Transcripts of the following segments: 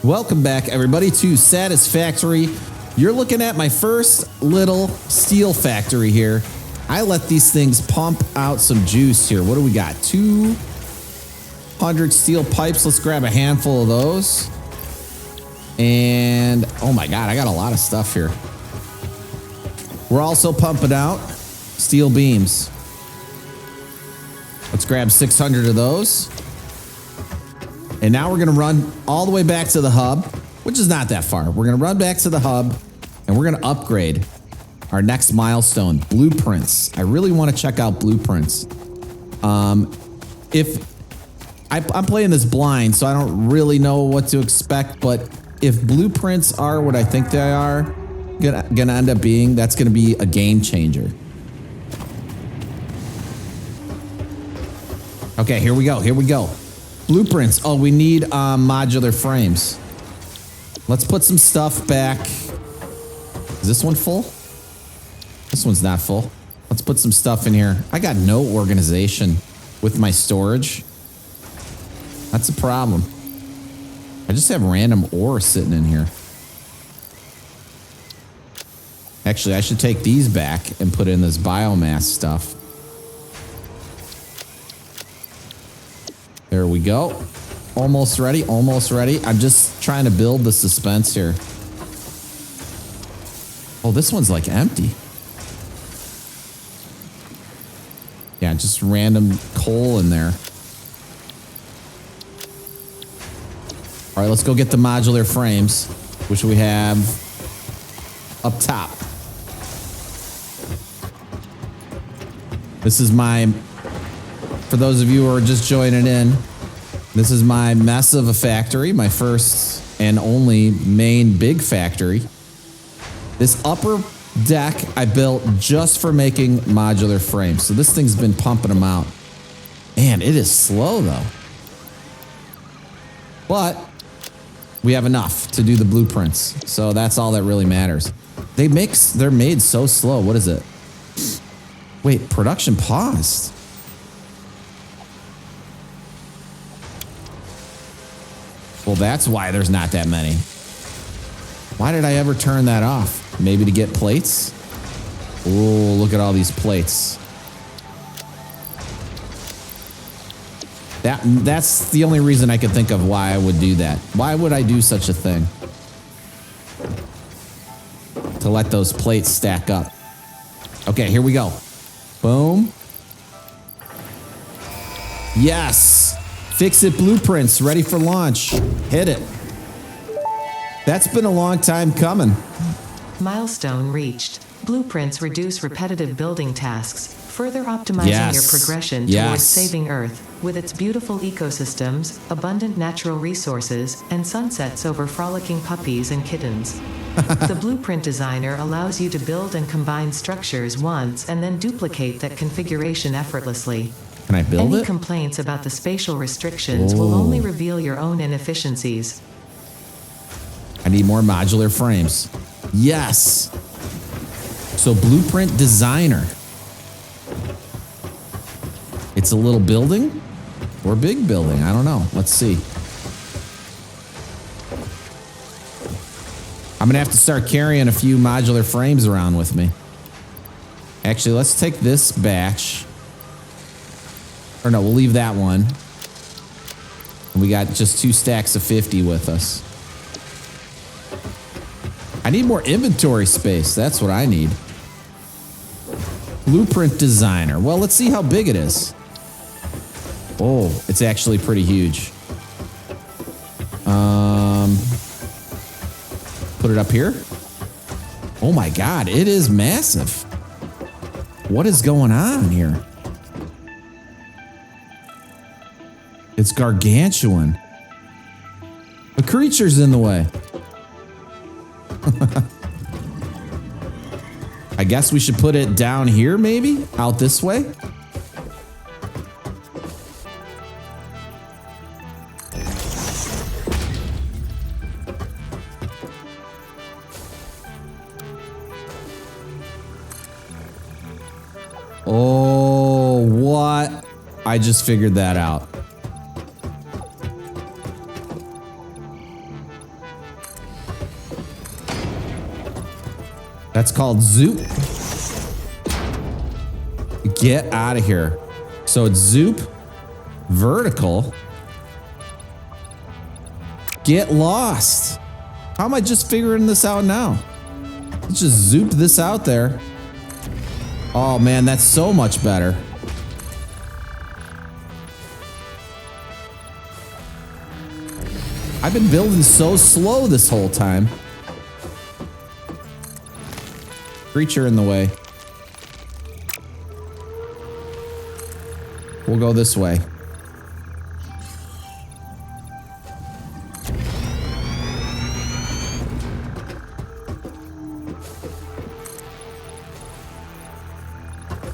Welcome back, everybody, to Satisfactory. You're looking at my first little steel factory here. I let these things pump out some juice here. What do we got? 200 steel pipes. Let's grab a handful of those. And, oh my God, I got a lot of stuff here. We're also pumping out steel beams. Let's grab 600 of those. And now we're going to run all the way back to the hub, which is not that far. We're going to run back to the hub, and we're going to upgrade our next milestone, blueprints. I really want to check out blueprints. If I'm playing this blind, so I don't really know what to expect, but if blueprints are what I think they are gonna end up being, that's going to be a game changer. Okay, here we go. Here we go. Blueprints. Oh, we need modular frames. Let's put some stuff back. Is this one full? This one's not full. Let's put some stuff in here. I got no organization with my storage. That's a problem. I just have random ore sitting in here. Actually, I should take these back and put in this biomass stuff. There we go. Almost ready, almost ready. I'm just trying to build the suspense here. Oh, this one's like empty. Yeah, just random coal in there. All right, let's go get the modular frames, which we have up top. This is my... For those of you who are just joining in, this is my mess of a factory, my first and only main big factory. This upper deck I built just for making modular frames. So this thing's been pumping them out. Man, it is slow though. But we have enough to do the blueprints. So that's all that really matters. They're made so slow. What is it? Wait, production paused. Well, that's why there's not that many. Why did I ever turn that off? Maybe to get plates? Oh, look at all these plates. That's the only reason I could think of why I would do that. Why would I do such a thing? To let those plates stack up. Okay, here we go. Boom. Yes. Fix It blueprints ready for launch. Hit it. That's been a long time coming. Milestone reached. Blueprints reduce repetitive building tasks, further optimizing your progression towards saving Earth. With its beautiful ecosystems, abundant natural resources, and sunsets over frolicking puppies and kittens. The Blueprint Designer allows you to build and combine structures once and then duplicate that configuration effortlessly. Can I build it? Any complaints about the spatial restrictions will only reveal your own inefficiencies. I need more modular frames. Yes. So Blueprint Designer. It's a little building or big building. I don't know. Let's see. I'm going to have to start carrying a few modular frames around with me. Actually, let's take this batch. Or no, we'll leave that one. And we got just 2 stacks of 50 with us. I need more inventory space. That's what I need. Blueprint Designer. Well, let's see how big it is. Oh, it's actually pretty huge. Put it up here. Oh my God, it is massive. What is going on here? It's gargantuan. A creature's in the way. I guess we should put it down here, maybe? Out this way? Oh, what? I just figured that out. That's called Zoop. Get out of here. So it's Zoop, vertical. Get lost. How am I just figuring this out now? Let's just zoop this out there. Oh man, that's so much better. I've been building so slow this whole time. Creature in the way. We'll go this way.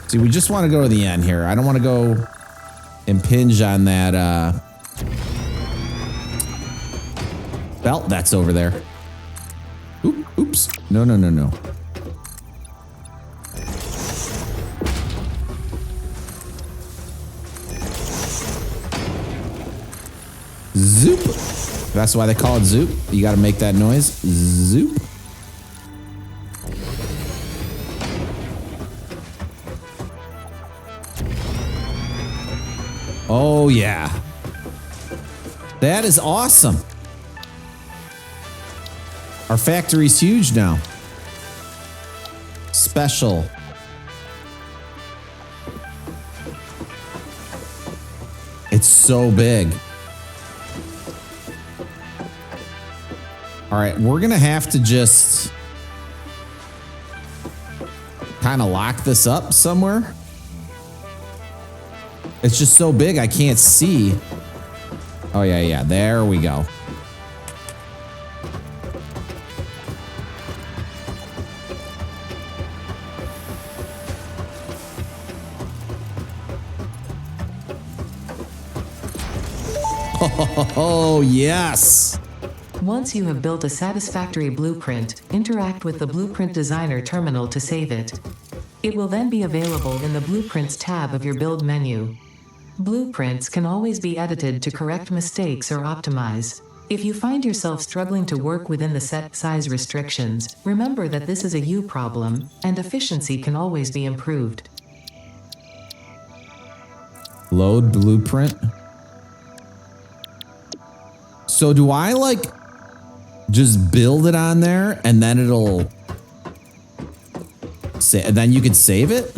See, we just want to go to the end here. I don't want to go impinge on that belt that's over there. Oops. No. Zoop. That's why they call it Zoop. You got to make that noise. Zoop. Oh, yeah. That is awesome. Our factory's huge now. Special. It's so big. All right, we're going to have to just kind of lock this up somewhere. It's just so big, I can't see. Oh, yeah. There we go. Oh, yes. Once you have built a satisfactory blueprint, interact with the Blueprint Designer terminal to save it. It will then be available in the Blueprints tab of your build menu. Blueprints can always be edited to correct mistakes or optimize. If you find yourself struggling to work within the set size restrictions, remember that this is a you problem, and efficiency can always be improved. Load blueprint. So do I like just build it on there and then it'll say, and then you can save it?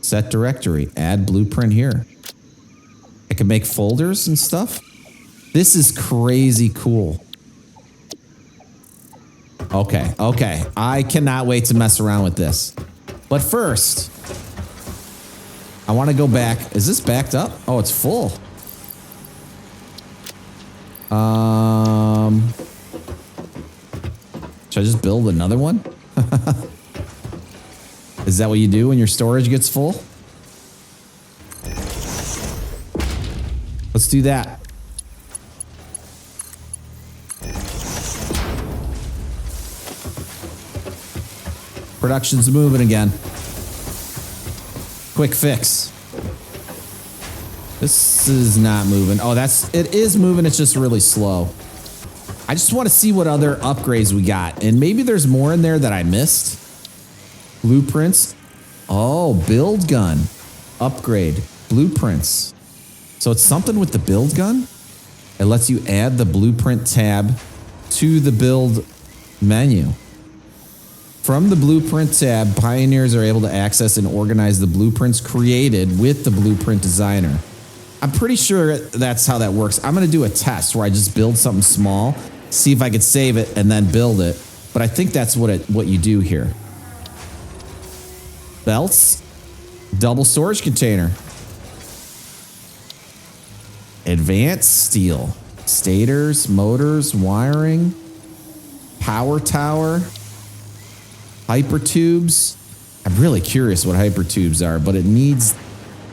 Set directory, add blueprint here. I can make folders and stuff. This is crazy cool. Okay. I cannot wait to mess around with this. But first, I want to go back. Is this backed up? Oh, it's full. Should I just build another one? Is that what you do when your storage gets full? Let's do that. Production's moving again. Quick fix. This is not moving. Oh, it is moving. It's just really slow. I just want to see what other upgrades we got. And maybe there's more in there that I missed. Blueprints. Oh, build gun. Upgrade. Blueprints. So it's something with the build gun. It lets you add the blueprint tab to the build menu. From the blueprint tab, pioneers are able to access and organize the blueprints created with the blueprint designer. I'm pretty sure that's how that works. I'm going to do a test where I just build something small, see if I could save it and then build it. But I think that's what you do here. Belts, double storage container, advanced steel, stators, motors, wiring, power tower, hypertubes. I'm really curious what hypertubes are, but it needs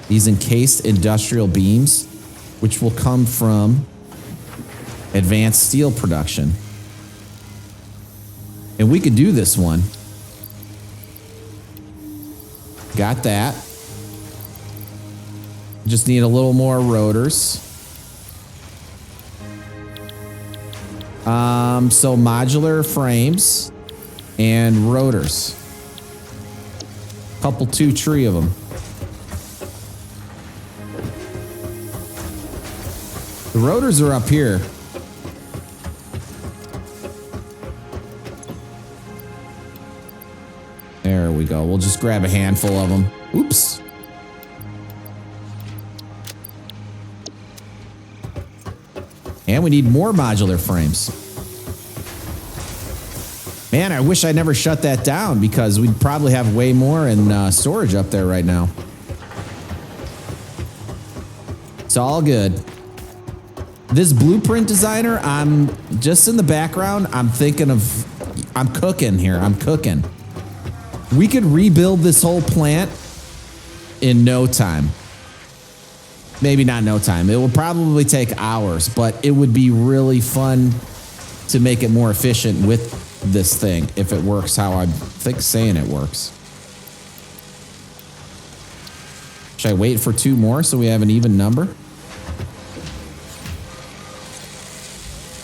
these encased industrial beams, which will come from advanced steel production. And we could do this one. Got that. Just need a little more rotors. So modular frames and rotors. Couple, 2, 3 of them. The rotors are up here. There we go. We'll just grab a handful of them. Oops. And we need more modular frames. Man, I wish I never shut that down because we'd probably have way more in storage up there right now. It's all good. This blueprint designer, I'm just in the background. I'm thinking of, I'm cooking here. I'm cooking. We could rebuild this whole plant in no time. Maybe not no time. It would probably take hours, but it would be really fun to make it more efficient with this thing if it works how I think saying it works. Should I wait for 2 more so we have an even number?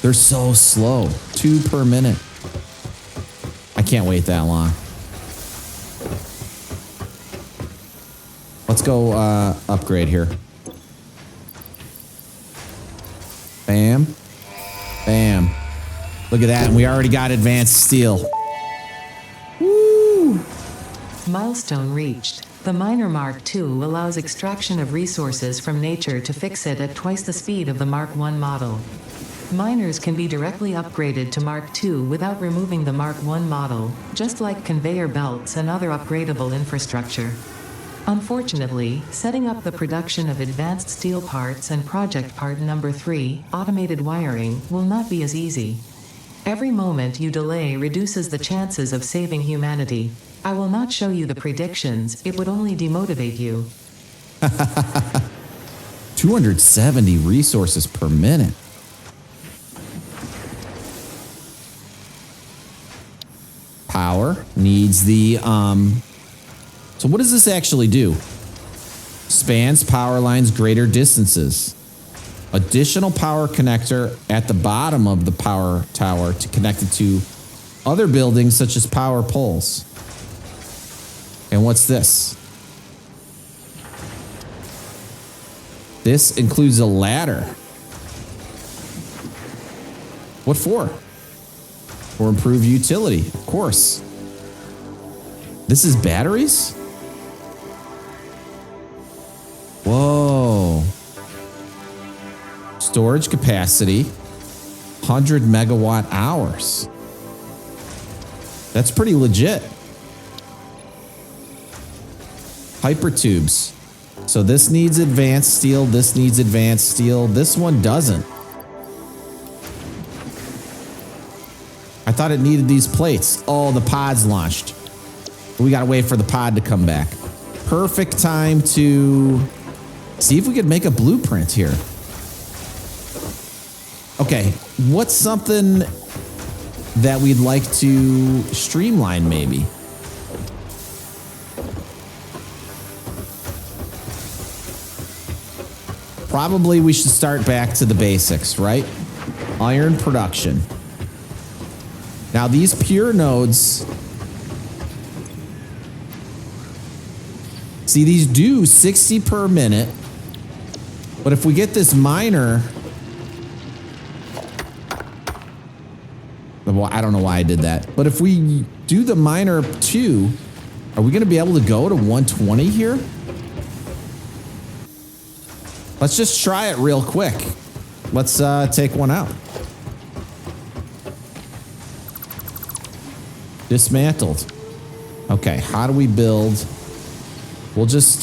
They're so slow. 2 per minute. I can't wait that long. Let's go upgrade here. Bam. Bam. Look at that. And we already got advanced steel. Woo! Milestone reached. The Miner Mark II allows extraction of resources from nature to fix it at twice the speed of the Mark I model. Miners can be directly upgraded to Mark II without removing the Mark I model, just like conveyor belts and other upgradable infrastructure. Unfortunately, setting up the production of advanced steel parts and project part number 3, automated wiring, will not be as easy. Every moment you delay reduces the chances of saving humanity. I will not show you the predictions, it would only demotivate you. 270 resources per minute. Power needs the, so what does this actually do? Spans power lines greater distances. Additional power connector at the bottom of the power tower to connect it to other buildings such as power poles. And what's this? This includes a ladder. What for? For improved utility, of course. This is batteries? Whoa. Storage capacity, 100 megawatt hours. That's pretty legit. Hypertubes. So this needs advanced steel, this needs advanced steel, this one doesn't. I thought it needed these plates. Oh, the pod's launched. We gotta wait for the pod to come back. Perfect time to see if we could make a blueprint here. Okay, what's something that we'd like to streamline maybe? Probably we should start back to the basics, right? Iron production. Now these pure nodes, see, these do 60 per minute, but if we get this miner, well, I don't know why I did that, but if we do the miner 2, are we going to be able to go to 120 here? Let's just try it real quick. Let's take one out. Dismantled. Okay, how do we build? We'll just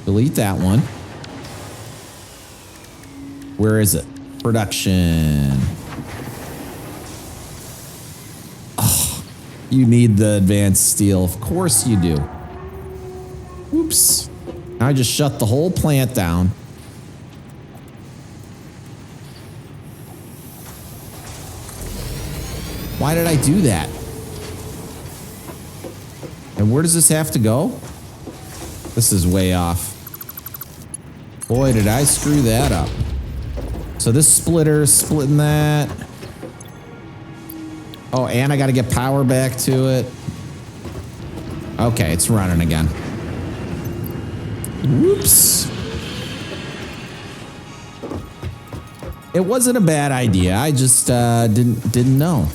delete that one. Where is it? Production. Oh, you need the advanced steel. Of course you do. Oops. I just shut the whole plant down. Why did I do that? And where does this have to go? This is way off. Boy, did I screw that up. So this splitter is splitting that. Oh, and I got to get power back to it. Okay, it's running again. Whoops. It wasn't a bad idea. I just didn't know.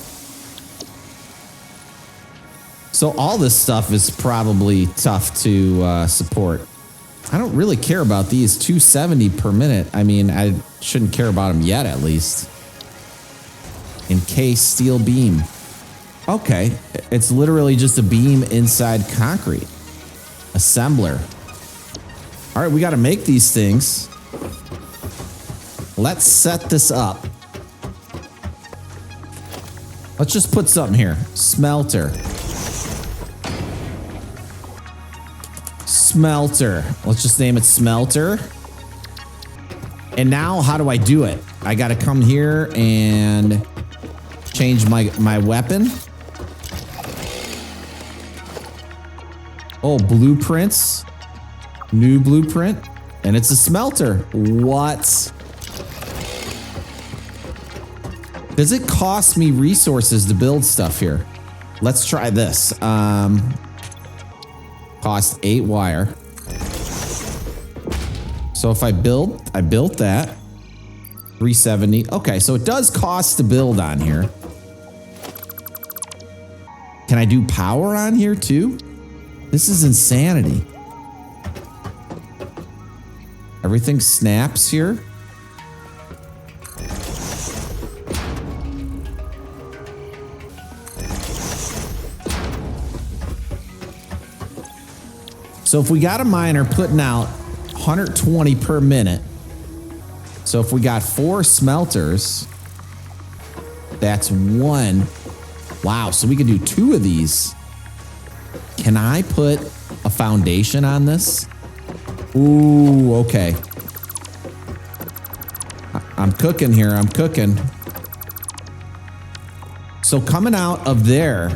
So all this stuff is probably tough to support. I don't really care about these 270 per minute. I mean, I shouldn't care about them yet, at least. Encased steel beam. Okay, it's literally just a beam inside concrete. Assembler. All right, we got to make these things. Let's set this up. Let's just put something here. Smelter. Smelter. Let's just name it smelter. And now how do I do it? I got to come here and change my weapon. Oh, blueprints. New blueprint. And it's a smelter. What? Does it cost me resources to build stuff here? Let's try this. Cost 8 wire. So if I built that. 370. Okay, so it does cost to build on here. Can I do power on here too? This is insanity. Everything snaps here. So if we got a miner putting out 120 per minute, so if we got 4 smelters, that's 1. Wow, so we can do 2 of these. Can I put a foundation on this? Ooh, okay. I'm cooking here, I'm cooking. So coming out of there,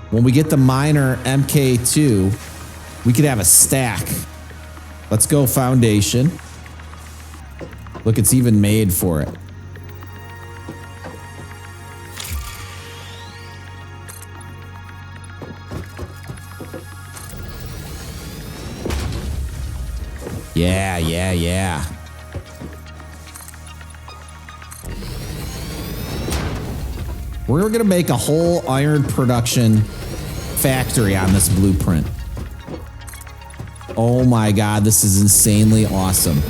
when we get the miner MK2, we could have a stack. Let's go foundation. Look, it's even made for it. Yeah. We're gonna make a whole iron production factory on this blueprint. Oh my God, this is insanely awesome.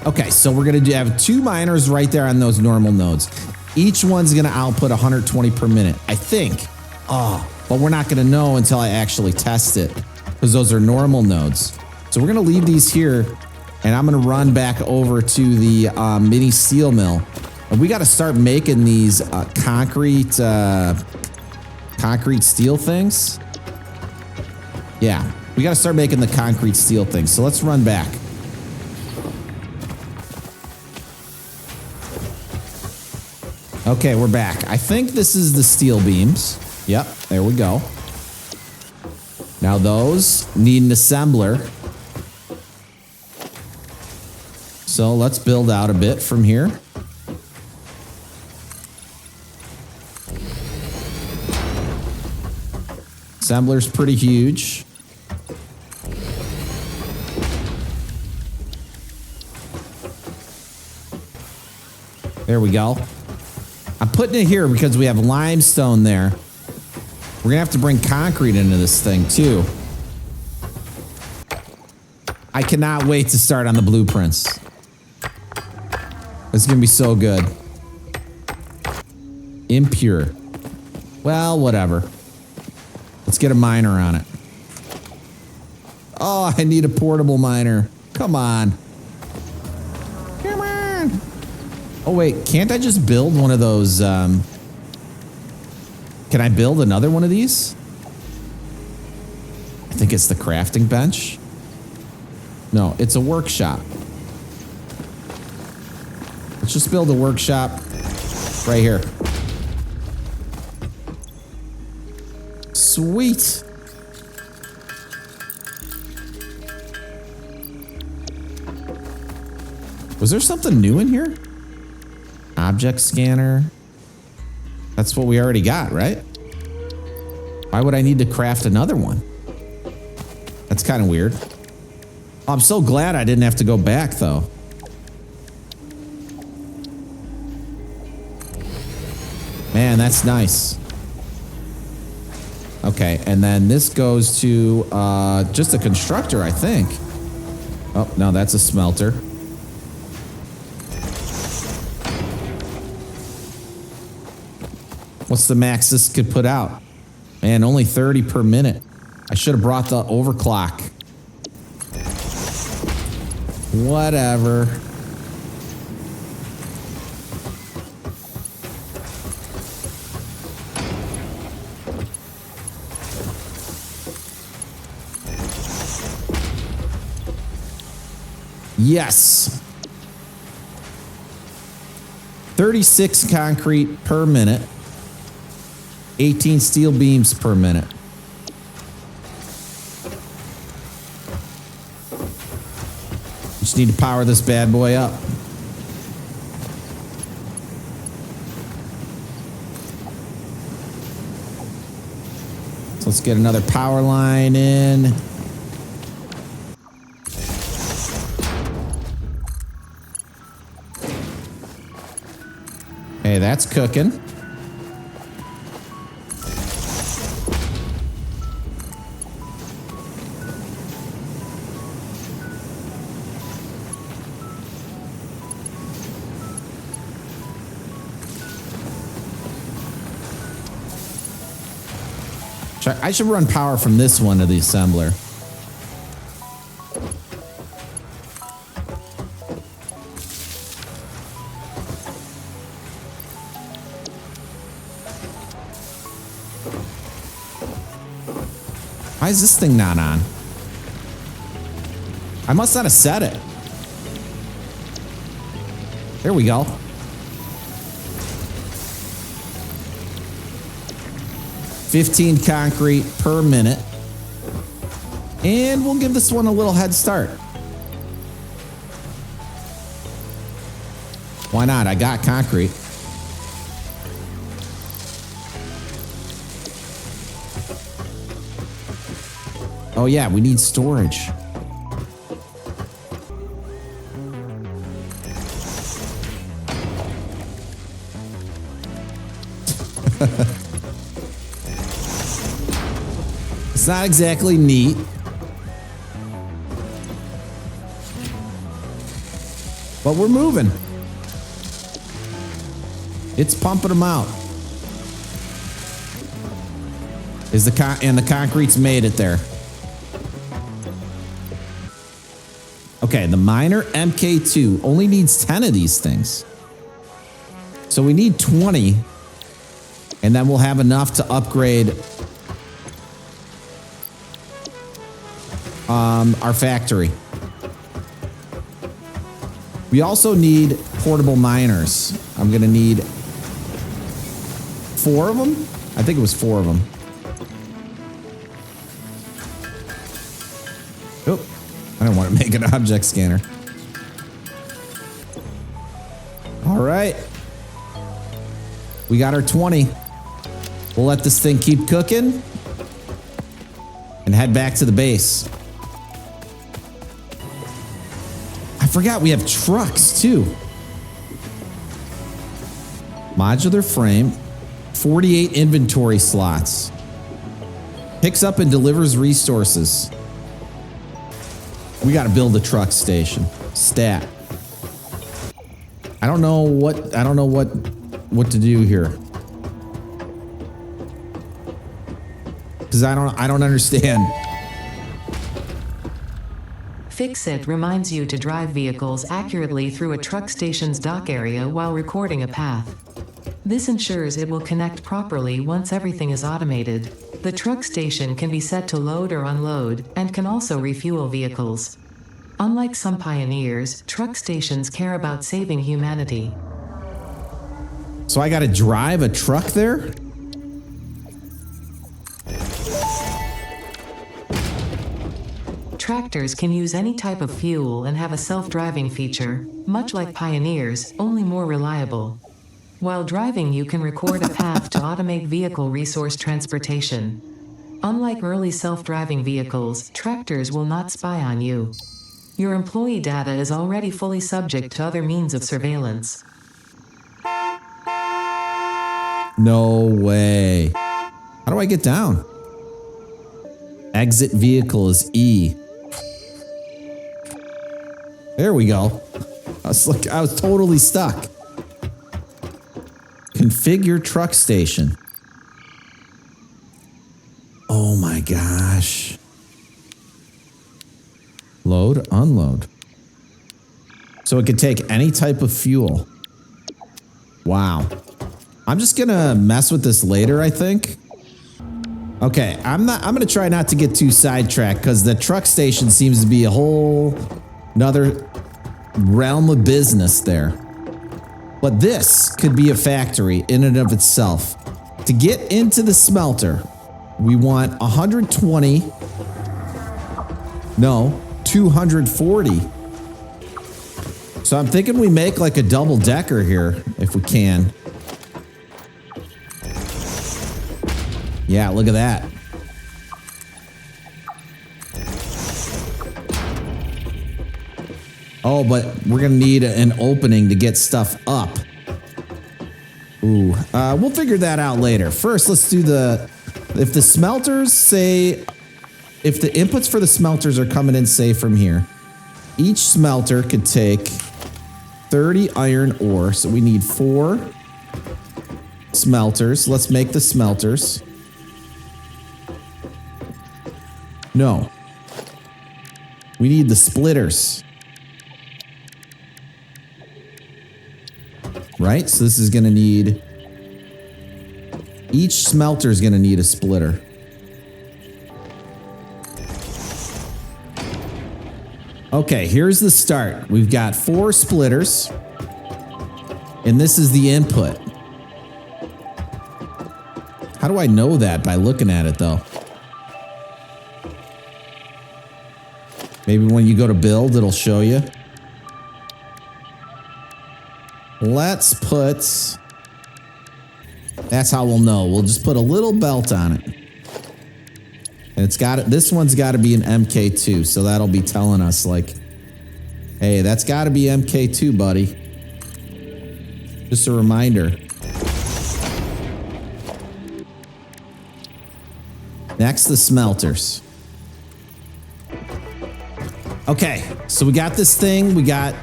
Okay, so we're gonna have 2 miners right there on those normal nodes. Each one's gonna output 120 per minute, I think. Oh, but we're not gonna know until I actually test it because those are normal nodes. So we're gonna leave these here and I'm gonna run back over to the mini steel mill. And we gotta start making these concrete steel things. Yeah. We got to start making the concrete steel things. So let's run back. Okay, we're back. I think this is the steel beams. Yep, there we go. Now those need an assembler. So let's build out a bit from here. Assembler's pretty huge. There we go. I'm putting it here because we have limestone there. We're gonna have to bring concrete into this thing too. I cannot wait to start on the blueprints. It's gonna be so good. Impure. Well, whatever. Let's get a miner on it. Oh, I need a portable miner. Come on. Come on. Oh, wait. Can't I just build one of those? Can I build another one of these? I think it's the crafting bench. No, it's a workshop. Let's just build a workshop right here. Sweet. Was there something new in here? Object scanner. That's what we already got, right? Why would I need to craft another one? That's kind of weird. I'm so glad I didn't have to go back, though. Man, that's nice. Okay, and then this goes to just a constructor, I think. Oh, no, that's a smelter. What's the max this could put out? Man, only 30 per minute. I should have brought the overclock. Whatever. Yes. 36 concrete per minute. 18 steel beams per minute. Just need to power this bad boy up. So let's get another power line in. Hey, that's cooking. I should run power from this one to the assembler. Why is this thing not on? I must not have set it. There we go. $15 concrete per minute. And we'll give this one a little head start. Why not? I got concrete. Oh yeah, we need storage. It's not exactly neat. But we're moving. It's pumping them out. And the concrete's made it there. Okay, the miner MK2 only needs 10 of these things. So we need 20. And then we'll have enough to upgrade our factory. We also need portable miners. I'm gonna need 4 of them. I think it was 4 of them. Oh, I don't want to make an object scanner. All right. We got our 20. We'll let this thing keep cooking and head back to the base. I forgot we have trucks too. Modular frame, 48 inventory slots. Picks up and delivers resources. We got to build a truck station. Stat. I don't know what to do here. Cuz I don't understand. Fixit reminds you to drive vehicles accurately through a truck station's dock area while recording a path. This ensures it will connect properly once everything is automated. The truck station can be set to load or unload, and can also refuel vehicles. Unlike some pioneers, truck stations care about saving humanity. So I got to drive a truck there? Tractors can use any type of fuel and have a self-driving feature, much like Pioneers, only more reliable. While driving, you can record a path to automate vehicle resource transportation. Unlike early self-driving vehicles, tractors will not spy on you. Your employee data is already fully subject to other means of surveillance. No way. How do I get down? Exit vehicle is E. There we go. I was totally stuck. Configure truck station. Oh my gosh. Load, unload. So it could take any type of fuel. Wow. I'm just gonna mess with this later, I think. Okay, I'm gonna try not to get too sidetracked because the truck station seems to be a whole another realm of business there. But this could be a factory in and of itself. To get into the smelter, we want 120. No, 240. So I'm thinking we make like a double decker here if we can. Yeah, look at that. Oh, but we're gonna need an opening to get stuff up. Ooh, we'll figure that out later. First, let's do if the smelters say, if the inputs for the smelters are coming in, say from here, each smelter could take 30 iron ore. So we need 4 smelters. Let's make the smelters. No. We need the splitters. Right? So this is going to need... Each smelter is going to need a splitter. Okay, here's the start. We've got 4 splitters. And this is the input. How do I know that by looking at it, though? Maybe when you go to build, it'll show you. Let's put... That's how we'll know. We'll just put a little belt on it. And it's got it. This one's got to be an MK2, so that'll be telling us like, hey, that's got to be MK2, buddy. Just a reminder. Next, the smelters. Okay, so we got this thing. We got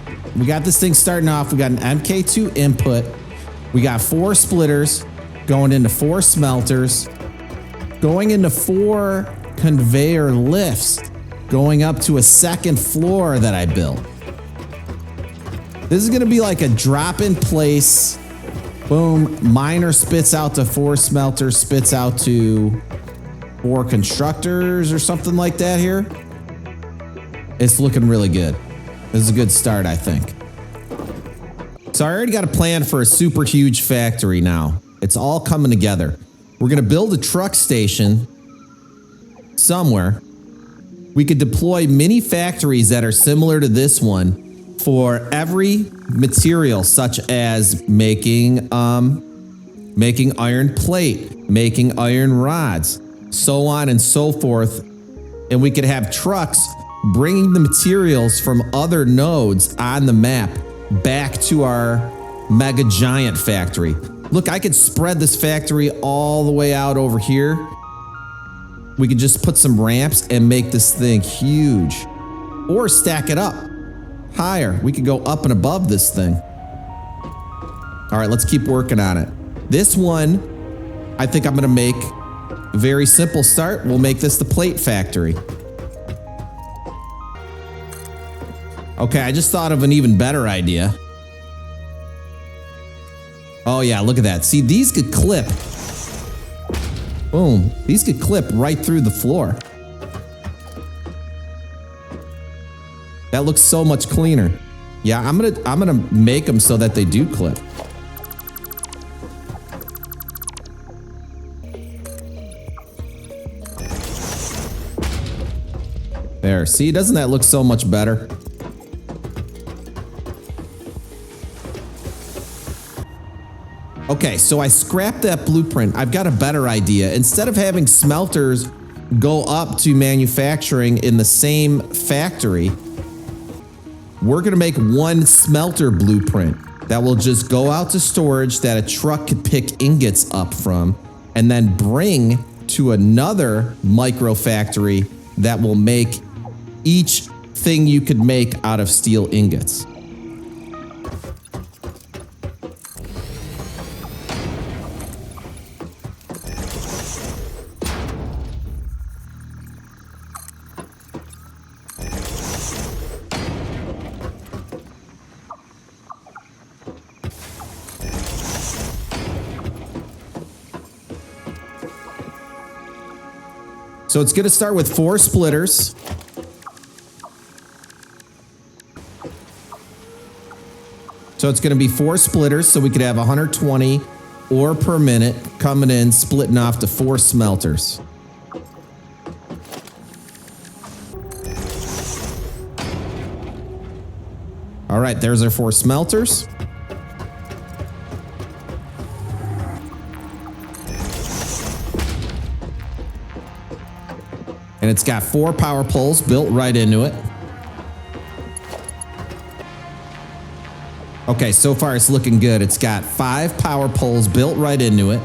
this thing starting off. We got an MK2 input. We got 4 splitters going into 4 smelters, going into 4 conveyor lifts, going up to a second floor that I built. This is gonna be like a drop-in place. Boom, miner spits out to 4 smelters, spits out to 4 constructors or something like that here. It's looking really good. This is a good start, I think. So I already got a plan for a super huge factory now. It's all coming together. We're gonna build a truck station somewhere. We could deploy mini factories that are similar to this one for every material, such as making iron plate, making iron rods, so on and so forth. And we could have trucks bringing the materials from other nodes on the map back to our mega giant factory. Look, I could spread this factory all the way out over here. We could just put some ramps and make this thing huge. Or stack it up higher. We could go up and above this thing. All right, let's keep working on it. This one, I think I'm gonna make a very simple start. We'll make this the plate factory. Okay, I just thought of an even better idea. Oh yeah, look at that. See, these could clip. Boom. These could clip right through the floor. That looks so much cleaner. Yeah, I'm gonna make them so that they do clip. There There, see, doesn't that look so much better? Okay, so I scrapped that blueprint. I've got a better idea. Instead of having smelters go up to manufacturing in the same factory, we're gonna make one smelter blueprint that will just go out to storage that a truck could pick ingots up from and then bring to another micro factory that will make each thing you could make out of steel ingots. So it's going to start with 4 splitters. So it's going to be 4 splitters, so we could have 120 ore per minute coming in, splitting off to 4 smelters. All right, there's our 4 smelters. And it's got 4 power poles built right into it. Okay, so far it's looking good. It's got 5 power poles built right into it,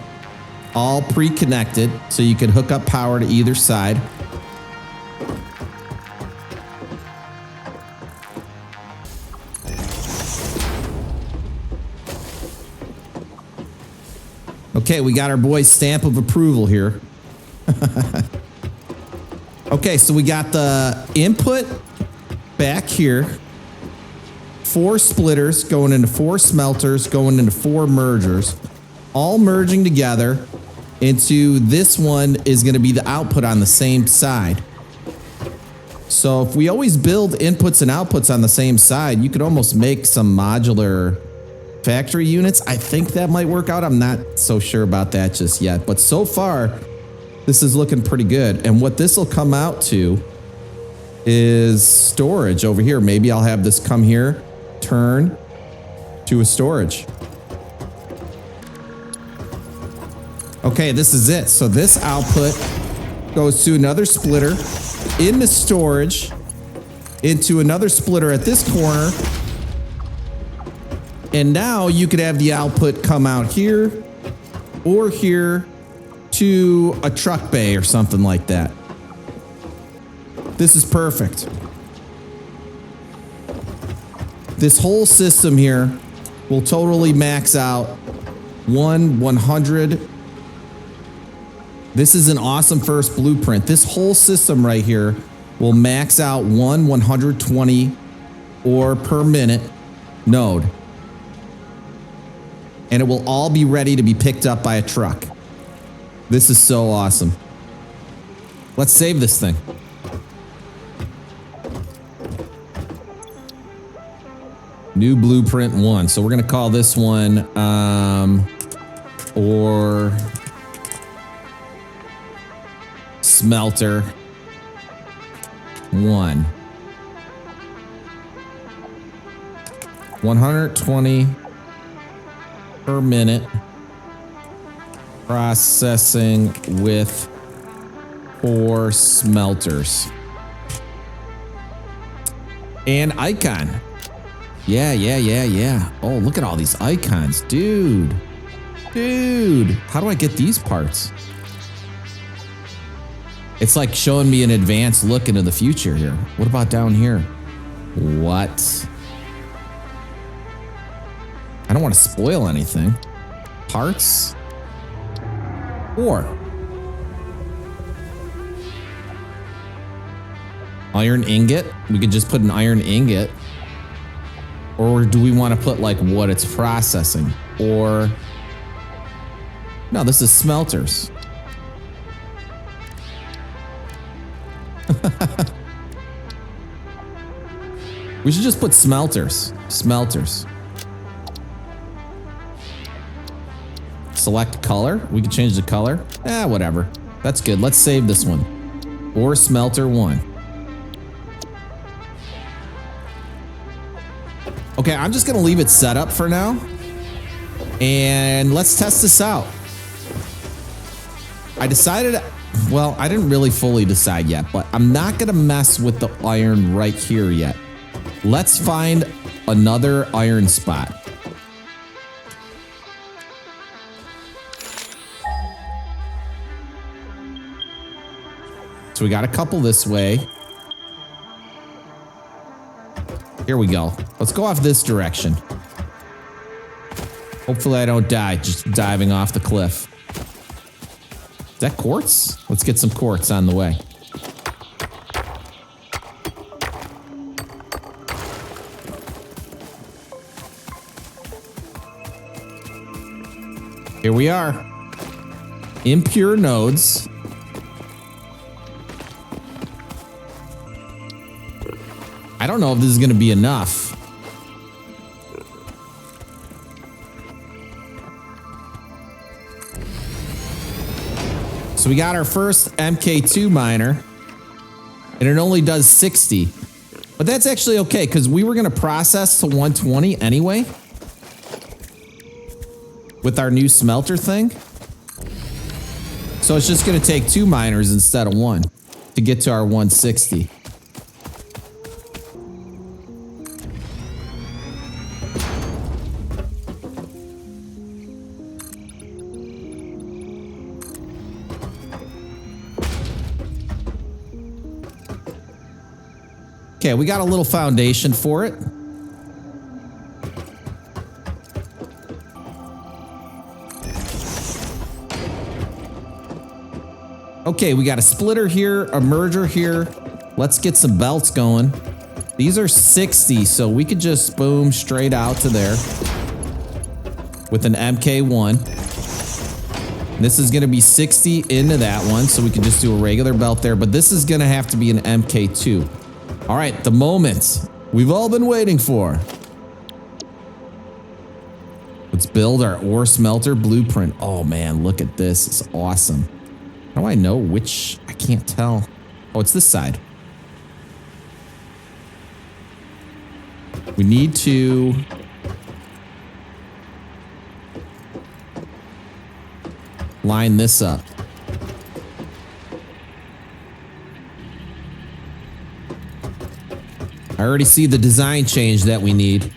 all pre-connected, so you can hook up power to either side. Okay, we got our boy's stamp of approval here. Okay, so we got the input back here. 4 splitters going into 4 smelters, going into 4 mergers, all merging together into this one is going to be the output on the same side. So if we always build inputs and outputs on the same side, you could almost make some modular factory units. I think that might work out. I'm not so sure about that just yet, but so far this is looking pretty good. And what this will come out to is storage over here. Maybe I'll have this come here, turn to a storage. Okay, this is it. So this output goes to another splitter, into storage, into another splitter at this corner. And now you could have the output come out here or here to a truck bay or something like that. This is perfect. This whole system here will totally max out 100. This is an awesome first blueprint. This whole system right here will max out 120 ore per minute node. And it will all be ready to be picked up by a truck. This is so awesome. Let's save this thing. New blueprint 1. So we're going to call this one or smelter 1. 120 per minute. Processing with 4 smelters. And icon. Yeah. Oh, look at all these icons. Dude. How do I get these parts? It's like showing me an advanced look into the future here. What about down here? What? I don't want to spoil anything. Parts? 4. Iron ingot. We could just put an iron ingot. Or do we want to put like what it's processing? Or no, this is smelters. We should just put smelters. Select color. We can change the color. Whatever. That's good. Let's save this one. Or smelter 1. Okay, I'm just going to leave it set up for now. And let's test this out. I decided, well, I didn't really fully decide yet, but I'm not going to mess with the iron right here yet. Let's find another iron spot. So we got a couple this way. Here we go. Let's go off this direction. Hopefully I don't die just diving off the cliff. Is that quartz? Let's get some quartz on the way. Here we are. Impure nodes. I don't know if this is going to be enough. So we got our first MK2 miner, and it only does 60. But that's actually okay, because we were going to process to 120 anyway with our new smelter thing. So it's just going to take 2 miners instead of 1 to get to our 160. Okay, we got a little foundation for it. Okay, we got a splitter here, a merger here. Let's get some belts going. These are 60, so we could just boom straight out to there with an MK1. This is going to be 60 into that one, so we can just do a regular belt there. But this is going to have to be an MK2. All right, the moment we've all been waiting for. Let's build our ore smelter blueprint. Oh man, look at this. It's awesome. How do I know which? I can't tell. Oh, it's this side. We need to line this up. I already see the design change that we need.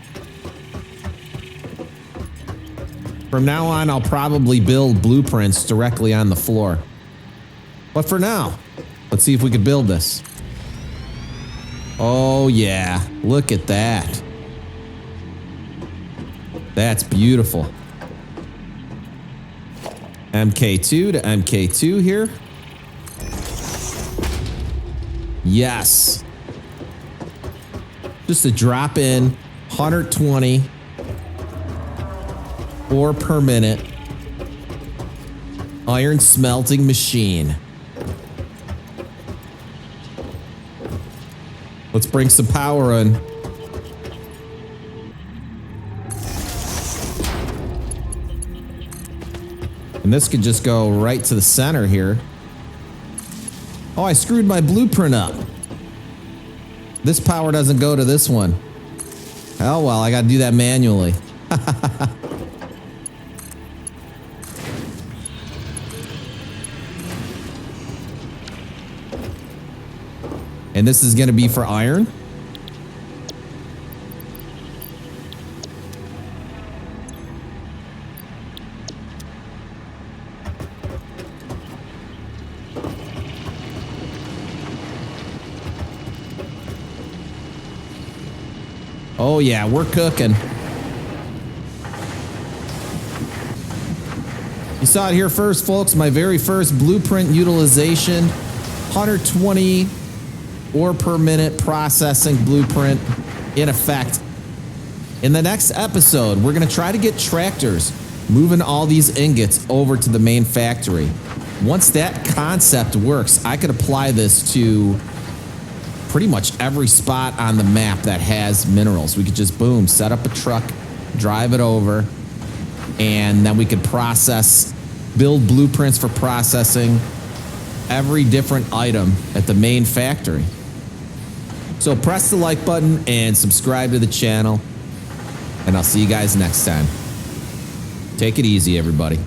From now on, I'll probably build blueprints directly on the floor. But for now, let's see if we can build this. Oh yeah, look at that. That's beautiful. MK2 to MK2 here. Yes. Just a drop in 120 ore per minute iron smelting machine. Let's bring some power in. And this could just go right to the center here. Oh, I screwed my blueprint up. This power doesn't go to this one. Oh, well, I got to do that manually. And this is going to be for iron. Oh yeah, we're cooking. You saw it here first, folks. My very first blueprint utilization. 120 ore per minute processing blueprint in effect. In the next episode, we're going to try to get tractors moving all these ingots over to the main factory. Once that concept works, I could apply this to pretty much every spot on the map that has minerals. We could just, boom, set up a truck, drive it over, and then we could process, build blueprints for processing every different item at the main factory. So press the like button and subscribe to the channel. And I'll see you guys next time. Take it easy, everybody.